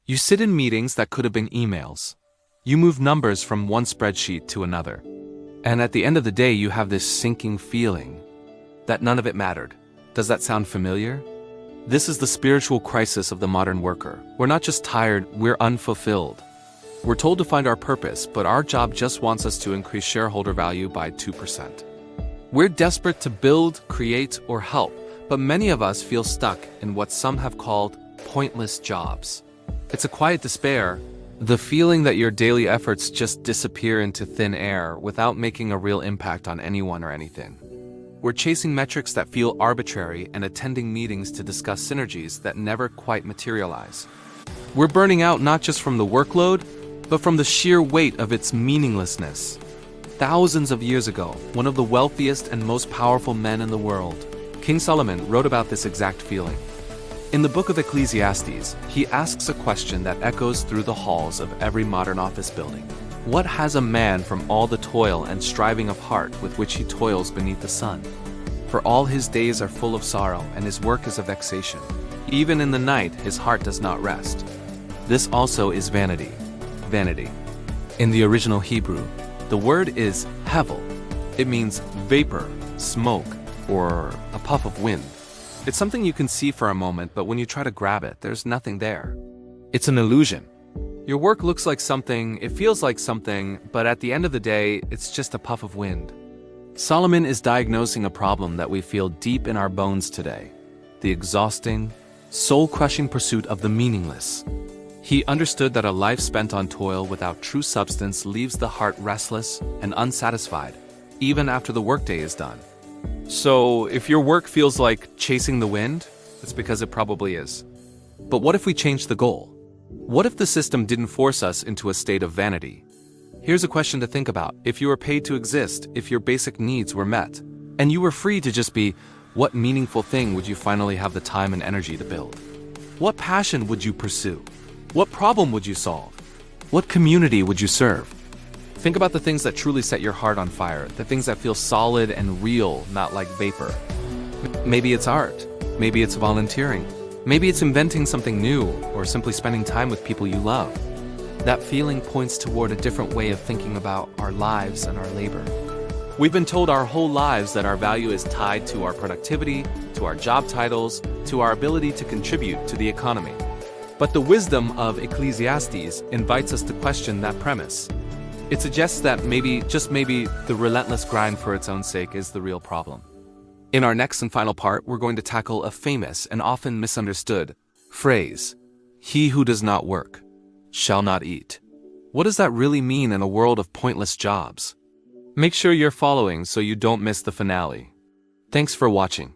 You sit in meetings that could have been emails. You move numbers from one spreadsheet to another. And at the end of the day, you have this sinking feeling that none of it mattered. Does that sound familiar? This is the spiritual crisis of the modern worker. We're not just tired, we're unfulfilled. We're told to find our purpose, but our job just wants us to increase shareholder value by 2%. We're desperate to build, create, or help, but many of us feel stuck in what some have called pointless jobs. It's a quiet despair, the feeling that your daily efforts just disappear into thin air without making a real impact on anyone or anything. We're chasing metrics that feel arbitrary and attending meetings to discuss synergies that never quite materialize. We're burning out not just from the workload, but from the sheer weight of its meaninglessness. Thousands of years ago, one of the wealthiest and most powerful men in the world, King Solomon, wrote about this exact feeling. In the book of Ecclesiastes, he asks a question that echoes through the halls of every modern office building. What has a man from all the toil and striving of heart with which he toils beneath the sun? For all his days are full of sorrow, and his work is a vexation. Even in the night his heart does not rest. This also is vanity. Vanity. In the original Hebrew, the word is hevel. It means vapor, smoke, or a puff of wind. It's something you can see for a moment, but when you try to grab it, there's nothing there. It's an illusion. Your work looks like something, it feels like something, but at the end of the day, it's just a puff of wind. Solomon is diagnosing a problem that we feel deep in our bones today: the exhausting, soul-crushing pursuit of the meaningless. He understood that a life spent on toil without true substance leaves the heart restless and unsatisfied, even after the workday is done. So, if your work feels like chasing the wind, it's because it probably is. But what if we changed the goal? What if the system didn't force us into a state of vanity? Here's a question to think about. If you were paid to exist, if your basic needs were met, and you were free to just be, what meaningful thing would you finally have the time and energy to build? What passion would you pursue? What problem would you solve? What community would you serve? Think about the things that truly set your heart on fire, the things that feel solid and real, not like vapor. Maybe it's art. Maybe it's volunteering. Maybe it's inventing something new, or simply spending time with people you love. That feeling points toward a different way of thinking about our lives and our labor. We've been told our whole lives that our value is tied to our productivity, to our job titles, to our ability to contribute to the economy. But the wisdom of Ecclesiastes invites us to question that premise. It suggests that maybe, just maybe, the relentless grind for its own sake is the real problem. In our next and final part, we're going to tackle a famous and often misunderstood phrase: "He who does not work shall not eat." What does that really mean in a world of pointless jobs? Make sure you're following so you don't miss the finale. Thanks for watching.